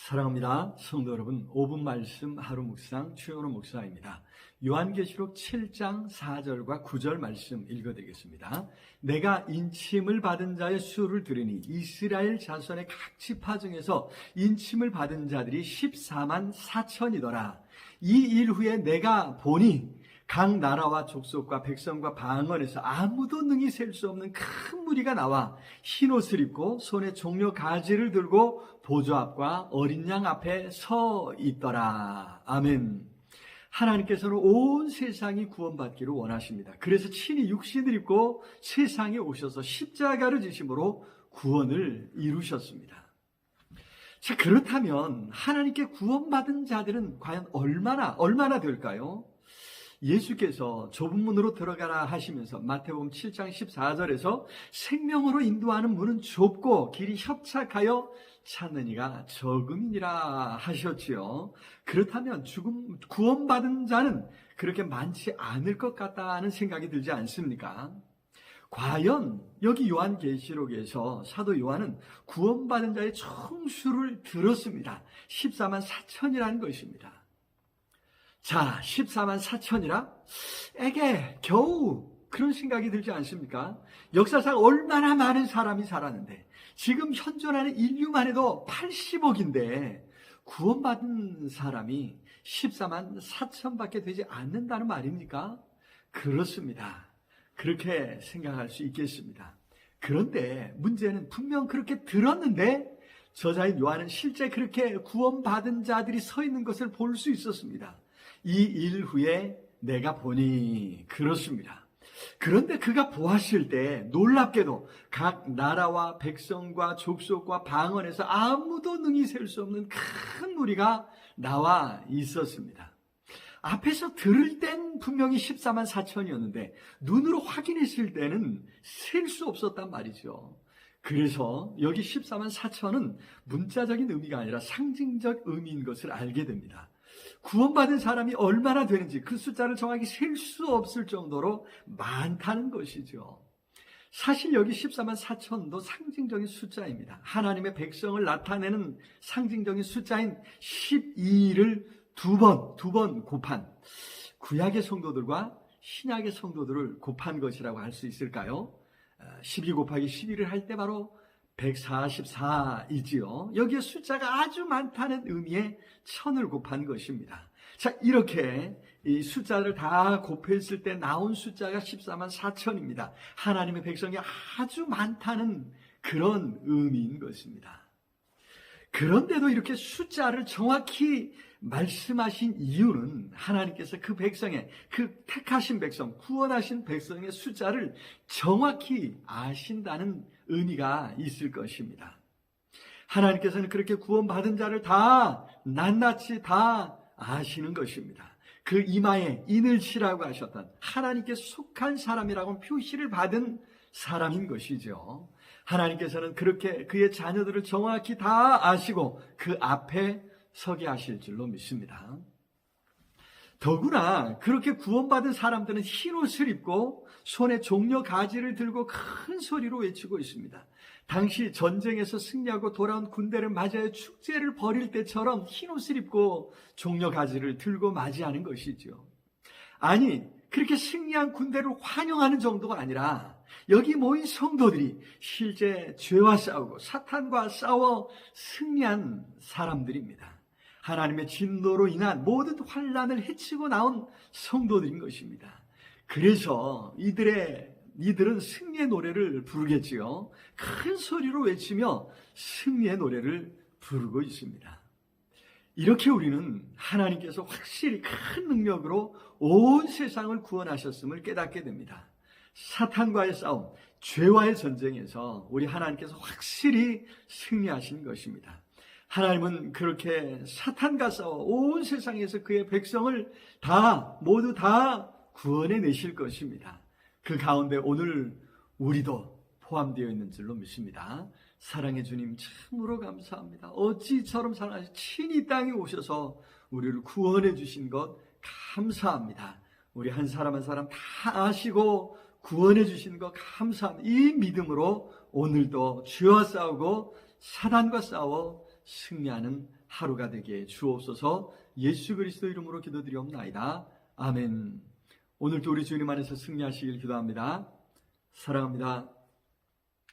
사랑합니다. 성도 여러분, 5분 말씀 하루 묵상 최원호 목사입니다. 요한계시록 7장 4절과 9절 말씀 읽어드리겠습니다. 내가 인침을 받은 자의 수를 들으니 이스라엘 자손의 각 지파 중에서 인침을 받은 자들이 14만 4천이더라. 이 일 후에 내가 보니 각 나라와 족속과 백성과 방언에서 아무도 능히 셀 수 없는 큰 무리가 나와 흰옷을 입고 손에 종려 가지를 들고 보좌 앞과 어린 양 앞에 서 있더라. 아멘. 하나님께서는 온 세상이 구원받기를 원하십니다. 그래서 친히 육신을 입고 세상에 오셔서 십자가를 지심으로 구원을 이루셨습니다. 자, 그렇다면 하나님께 구원받은 자들은 과연 얼마나 될까요? 예수께서 좁은 문으로 들어가라 하시면서 마태복음 7장 14절에서 생명으로 인도하는 문은 좁고 길이 협착하여 찾는 이가 적음이니라 하셨지요. 그렇다면 구원받은 자는 그렇게 많지 않을 것 같다는 생각이 들지 않습니까? 과연 여기 요한계시록에서 사도 요한은 구원받은 자의 총수를 들었습니다. 14만 4천이라는 것입니다. 자, 14만 4천이라? 에게 겨우 그런 생각이 들지 않습니까? 역사상 얼마나 많은 사람이 살았는데 지금 현존하는 인류만 해도 80억인데 구원받은 사람이 14만 4천밖에 되지 않는다는 말입니까? 그렇습니다. 그렇게 생각할 수 있겠습니다. 그런데 문제는 분명 그렇게 들었는데 저자인 요한은 실제 그렇게 구원받은 자들이 서 있는 것을 볼 수 있었습니다. 이 일 후에 내가 보니 그렇습니다. 그런데 그가 보았을 때 놀랍게도 각 나라와 백성과 족속과 방언에서 아무도 능히 셀 수 없는 큰 무리가 나와 있었습니다. 앞에서 들을 땐 분명히 14만 4천이었는데 눈으로 확인했을 때는 셀 수 없었단 말이죠. 그래서 여기 14만 4천은 문자적인 의미가 아니라 상징적 의미인 것을 알게 됩니다. 구원받은 사람이 얼마나 되는지 그 숫자를 정확히 셀 수 없을 정도로 많다는 것이죠. 사실 여기 14만 4천도 상징적인 숫자입니다. 하나님의 백성을 나타내는 상징적인 숫자인 12를 두 번 곱한 구약의 성도들과 신약의 성도들을 곱한 것이라고 할 수 있을까요? 12 곱하기 12를 할 때 바로 144이지요. 여기에 숫자가 아주 많다는 의미의 1000을 곱한 것입니다. 자, 이렇게 이 숫자를 다 곱했을 때 나온 숫자가 14만 4천입니다. 하나님의 백성이 아주 많다는 그런 의미인 것입니다. 그런데도 이렇게 숫자를 정확히 말씀하신 이유는 하나님께서 그 백성의, 그 택하신 백성, 구원하신 백성의 숫자를 정확히 아신다는 의미가 있을 것입니다. 하나님께서는 그렇게 구원받은 자를 다 낱낱이 다 아시는 것입니다. 그 이마에 인을 치라고 하셨던 하나님께 속한 사람이라고 표시를 받은 사람인 것이죠. 하나님께서는 그렇게 그의 자녀들을 정확히 다 아시고 그 앞에 서게 하실 줄로 믿습니다. 더구나 그렇게 구원받은 사람들은 흰옷을 입고 손에 종려 가지를 들고 큰 소리로 외치고 있습니다. 당시 전쟁에서 승리하고 돌아온 군대를 맞이하여 축제를 벌일 때처럼 흰옷을 입고 종려 가지를 들고 맞이하는 것이죠. 아니, 그렇게 승리한 군대를 환영하는 정도가 아니라 여기 모인 성도들이 실제 죄와 싸우고 사탄과 싸워 승리한 사람들입니다. 하나님의 진노로 인한 모든 환난을 헤치고 나온 성도들인 것입니다. 그래서 이들은 승리의 노래를 부르겠지요. 큰 소리로 외치며 승리의 노래를 부르고 있습니다. 이렇게 우리는 하나님께서 확실히 큰 능력으로 온 세상을 구원하셨음을 깨닫게 됩니다. 사탄과의 싸움, 죄와의 전쟁에서 우리 하나님께서 확실히 승리하신 것입니다. 하나님은 그렇게 사탄과 싸워 온 세상에서 그의 백성을 모두 다 구원해 내실 것입니다. 그 가운데 오늘 우리도 포함되어 있는 줄로 믿습니다. 사랑의 주님 참으로 감사합니다. 어찌 이처럼 사랑하시 친히 이 땅에 오셔서 우리를 구원해 주신 것 감사합니다. 우리 한 사람 한 사람 다 아시고 구원해 주신 것 감사합니다. 이 믿음으로 오늘도 죄와 싸우고 사단과 싸워 승리하는 하루가 되게 주옵소서. 예수 그리스도 이름으로 기도드리옵나이다. 아멘. 오늘도 우리 주님 안에서 승리하시길 기도합니다. 사랑합니다.